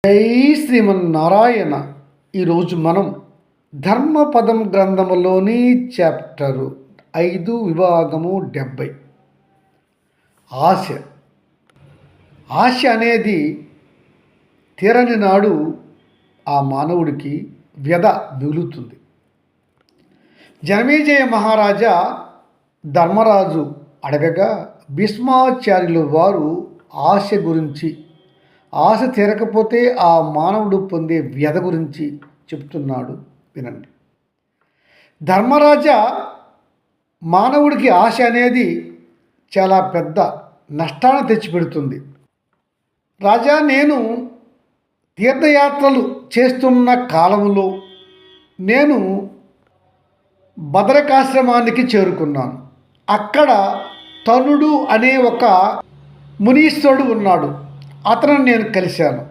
జై శ్రీమన్నారాయణ. ఈరోజు మనం ధర్మపదం గ్రంథములోని చాప్టరు 5 విభాగము 70 ఆశ. ఆశ అనేది తీరని నాడు ఆ మానవుడికి వ్యధ మిగులుతుంది. జనమేజయ మహారాజా ధర్మరాజు అడగగా భీష్మాచార్యులు వారు ఆశ గురించి, ఆశ తీరకపోతే ఆ మానవుడు పొందే వ్యధ గురించి చెప్తున్నాడు, వినండి. ధర్మరాజా, మానవుడికి ఆశ అనేది చాలా పెద్ద నష్టాన్ని తెచ్చిపెడుతుంది. రాజా, నేను తీర్థయాత్రలు చేస్తున్న కాలంలో నేను బదరకాశ్రమానికి చేరుకున్నాను. అక్కడ తనుడు అనే ఒక మునీశ్వరుడు ఉన్నాడు. అతను నేను కలిశాను.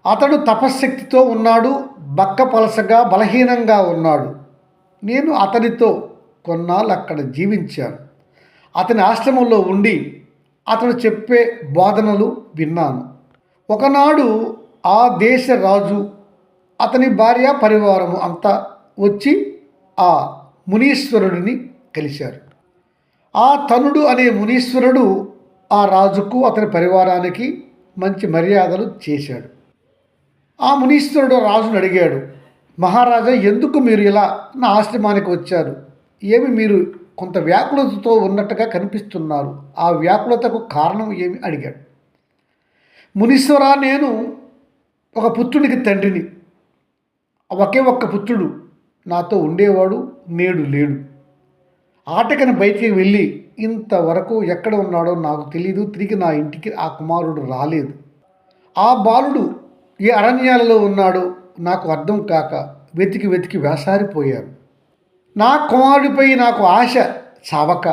అతడు తపశ్శక్తితో ఉన్నాడు, బక్కపలసగా బలహీనంగా ఉన్నాడు. నేను అతనితో కొన్నాళ్ళు అక్కడ జీవించాను. అతని ఆశ్రమంలో ఉండి అతడు చెప్పే బోధనలు విన్నాను. ఒకనాడు ఆ దేశ రాజు, అతని భార్య పరివారము అంతా వచ్చి ఆ మునీశ్వరుడిని కలిశారు. ఆ తనుడు అనే మునీశ్వరుడు ఆ రాజుకు అతని పరివారానికి మంచి మర్యాదలు చేశాడు. ఆ మునీశ్వరుడు రాజును అడిగాడు, మహారాజా, ఎందుకు మీరు ఇలా నా ఆశ్రమానికి వచ్చారు? ఏమి మీరు కొంత వ్యాకులతతో ఉన్నట్టుగా కనిపిస్తున్నారు. ఆ వ్యాకులతకు కారణం ఏమి అడిగాడు. మునీశ్వరా, నేను ఒక పుత్రునికి తండ్రిని. ఒకే ఒక్క పుత్రుడు నాతో ఉండేవాడు, నేడు లేడు. ఆటకని బయటికి వెళ్ళి ఇంతవరకు ఎక్కడ ఉన్నాడో నాకు తెలియదు. తిరిగి నా ఇంటికి ఆ కుమారుడు రాలేదు. ఆ బాలుడు ఏ అరణ్యాలలో ఉన్నాడో నాకు అర్థం కాక వెతికి వెతికి వేసారిపోయాను. నా కుమారుడిపై నాకు ఆశ చావక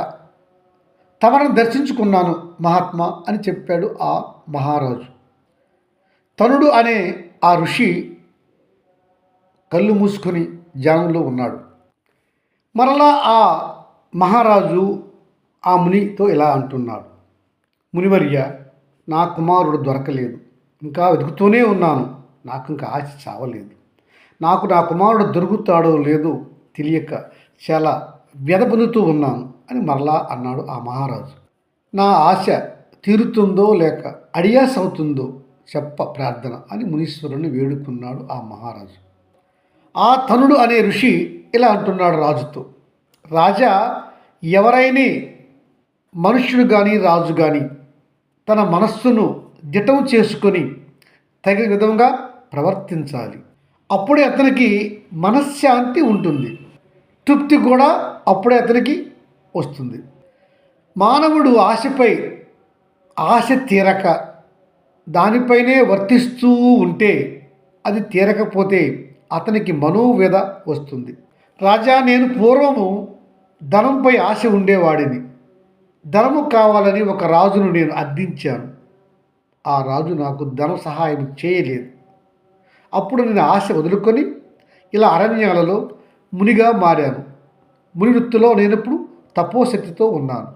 తమను దర్శించుకున్నాను మహాత్మా అని చెప్పాడు ఆ మహారాజు. తనుడు అనే ఆ ఋషి కళ్ళు మూసుకొని ధ్యానంలో ఉన్నాడు. మరలా ఆ మహారాజు ఆ మునితో ఇలా అంటున్నాడు, మునివర్య, నా కుమారుడు దొరకలేదు. ఇంకా వెతుకుతూనే ఉన్నాను. నాకు ఇంకా ఆశ చావలేదు. నాకు నా కుమారుడు దొరుకుతాడో లేదో తెలియక చాలా వ్యధ పొందుతూ ఉన్నాను అని మరలా అన్నాడు ఆ మహారాజు. నా ఆశ తీరుతుందో లేక అడియాస్ అవుతుందో చెప్ప ప్రార్థన అని మునీశ్వరుని వేడుకున్నాడు ఆ మహారాజు. ఆ తనుడు అనే ఋషి ఇలా అంటున్నాడు రాజుతో, రాజా, ఎవరైనా మనుష్యుడు కానీ రాజు కానీ తన మనస్సును దిటం చేసుకొని తగిన విధంగా ప్రవర్తించాలి. అప్పుడే అతనికి మనశ్శాంతి ఉంటుంది, తృప్తి కూడా అప్పుడే అతనికి వస్తుంది. మానవుడు ఆశపై ఆశ తీరక దానిపైనే వర్తిస్తూ ఉంటే అది తీరకపోతే అతనికి మనోవ్యధ వస్తుంది. రాజా, నేను పూర్వము ధనంపై ఆశ ఉండేవాడిని. ధనము కావాలని ఒక రాజును నేను అర్థించాను. ఆ రాజు నాకు ధన సహాయం చేయలేదు. అప్పుడు నేను ఆశ వదులుకొని ఇలా అరణ్యాలలో మునిగా మారాను. ముని వృత్తిలో నేనప్పుడు తపోశక్తితో ఉన్నాను.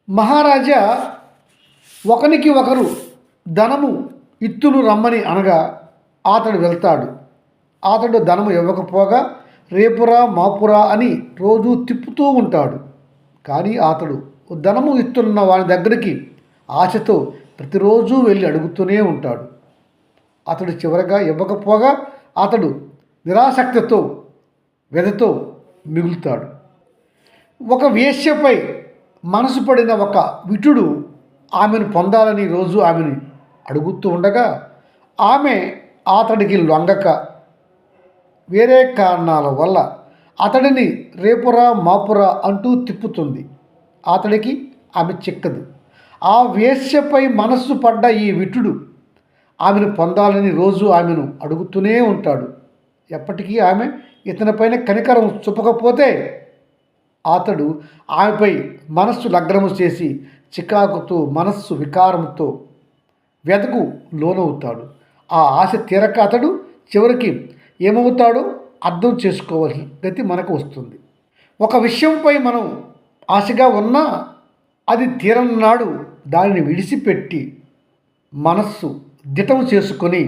మహారాజా, ఒకనికి ఒకరు ధనము ఇత్తును రమ్మని అనగా అతడు వెళ్తాడు. అతడు ధనము ఇవ్వకపోగా రేపురా మాపురా అని రోజు తిప్పుతూ ఉంటాడు. కానీ అతడు ధనము ఇస్తున్న వాని దగ్గరికి ఆశతో ప్రతిరోజు వెళ్ళి అడుగుతూనే ఉంటాడు. అతడు చివరగా ఇవ్వకపోగా అతడు నిరాసక్తితో వ్యధతో మిగులుతాడు. ఒక వేశ్యపై మనసు పడిన ఒక విటుడు ఆమెను పొందాలని రోజు ఆమెను అడుగుతూ ఉండగా ఆమె అతడికి లొంగక వేరే కారణాల వల్ల అతడిని రేపురా మాపురా అంటూ తిప్పుతుంది. అతడికి ఆమె చిక్కదు. ఆ వేశ్యపై మనస్సు పడ్డ ఈ విటుడు ఆమెను పొందాలని రోజు ఆమెను అడుగుతూనే ఉంటాడు. ఎప్పటికీ ఆమె ఇతనిపైన కనికరం చూపకపోతే అతడు ఆమెపై మనస్సు లగ్నము చేసి చికాకుతో మనస్సు వికారంతో వ్యధకు లోనవుతాడు. ఆ ఆశ తీరక అతడు చివరికి ఏమవుతాడో అర్థం చేసుకోవాలి గతి మనకు వస్తుంది. ఒక విషయంపై మనం ఆశగా ఉన్నా అది తీరన్నాడు దానిని విడిచిపెట్టి మనస్సు దిటం చేసుకొని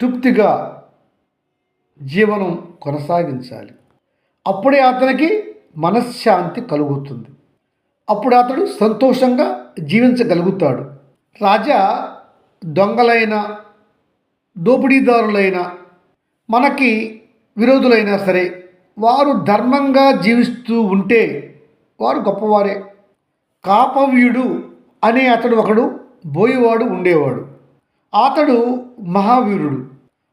తృప్తిగా జీవనం కొనసాగించాలి. అప్పుడే అతనికి మనశ్శాంతి కలుగుతుంది. అప్పుడు అతడు సంతోషంగా జీవించగలుగుతాడు. రాజా దొంగలైన, దోపిడీదారులైన, మనకి విరోధులైనా సరే వారు ధర్మంగా జీవిస్తూ ఉంటే వారు గొప్పవారే. కాపవ్యుడు అనే అతడు ఒకడు బోయేవాడు ఉండేవాడు. అతడు మహావీరుడు.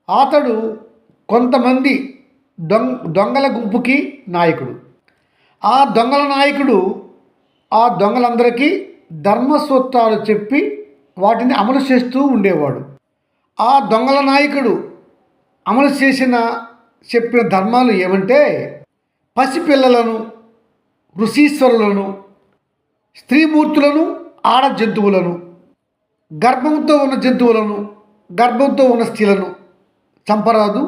అతడు కొంతమంది దొంగల గుంపుకి నాయకుడు. ఆ దొంగల నాయకుడు ఆ దొంగలందరికీ ధర్మసూత్రాలు చెప్పి వాటిని అమలు చేస్తూ ఉండేవాడు. ఆ దొంగల నాయకుడు అమలు చెప్పిన ధర్మాలు ఏమంటే, పసిపిల్లలను, ఋషీశ్వరులను, స్త్రీమూర్తులను, ఆడ జంతువులను, గర్భంతో ఉన్న జంతువులను, గర్భంతో ఉన్న స్త్రీలను చంపరాదు,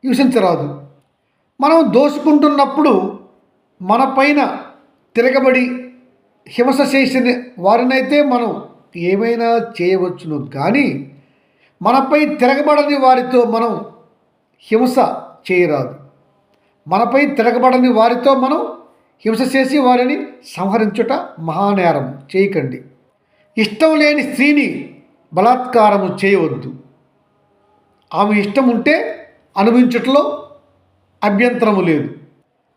హింసించరాదు. మనం దోసుకుంటున్నప్పుడు మన పైన తిరగబడి హింస చేసిన వారినైతే మనం ఏమైనా చేయవచ్చును, కానీ మనపై తిరగబడని వారితో మనం హింస చేయరాదు. మనపై తిరగబడని వారితో మనం హింస చేసి వారిని సంహరించుట మహానేరం చేయకండి. ఇష్టం లేని స్త్రీని బలాత్కారము చేయవద్దు. ఆమె ఇష్టం ఉంటే అనుభవించుటలో అభ్యంతరము లేదు.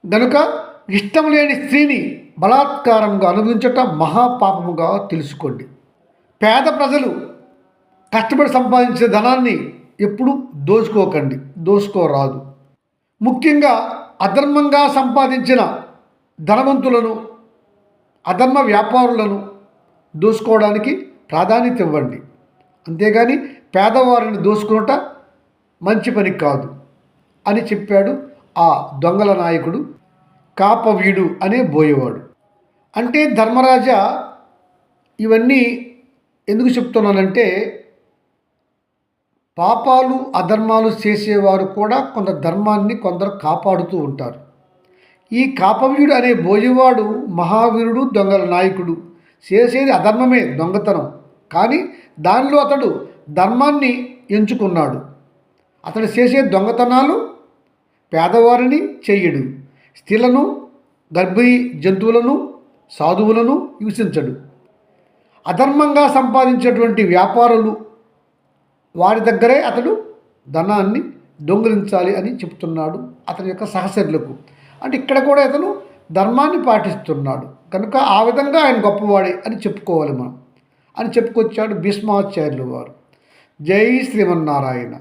గనుక ఇష్టం లేని స్త్రీని బలాత్కారంగా అనుభవించట మహాపాపముగా తెలుసుకోండి. పేద ప్రజలు కష్టపడి సంపాదించే ధనాన్ని ఎప్పుడు దోచుకోరాదు. ముఖ్యంగా అధర్మంగా సంపాదించిన ధనవంతులను, అధర్మ వ్యాపారులను దోచుకోవడానికి ప్రాధాన్యత ఇవ్వండి. అంతేగాని పేదవారిని దోచుకునుట మంచి పని కాదు అని చెప్పాడు ఆ దొంగల నాయకుడు కాపవ్యుడు అనే బోయేవాడు. అంటే ధర్మరాజా ఇవన్నీ ఎందుకు చెప్తున్నానంటే, పాపాలు అధర్మాలు చేసేవారు కూడా కొంత ధర్మాన్ని కొందరు కాపాడుతూ ఉంటారు. ఈ కాపవ్యుడు అనే బోయేవాడు మహావీరుడు, దొంగల నాయకుడు. చేసేది అధర్మమే, దొంగతనం. కానీ దానిలో అతడు ధర్మాన్ని ఎంచుకున్నాడు. అతడు చేసే దొంగతనాలు పేదవారిని చెయ్యడు. స్త్రీలను, గర్భిణీ జంతువులను, సాధువులను హింసించడు. అధర్మంగా సంపాదించేటువంటి వ్యాపారులు వారి దగ్గరే అతడు ధనాన్ని దొంగిలించాలి అని చెప్తున్నాడు అతని యొక్క సహచరులకు. అంటే ఇక్కడ కూడా అతను ధర్మాన్ని పాటిస్తున్నాడు కనుక ఆ విధంగా ఆయన గొప్పవాడే అని చెప్పుకోవాలి మనం అని చెప్పుకొచ్చాడు భీష్మాచార్యులు వారు. జై శ్రీమన్నారాయణ.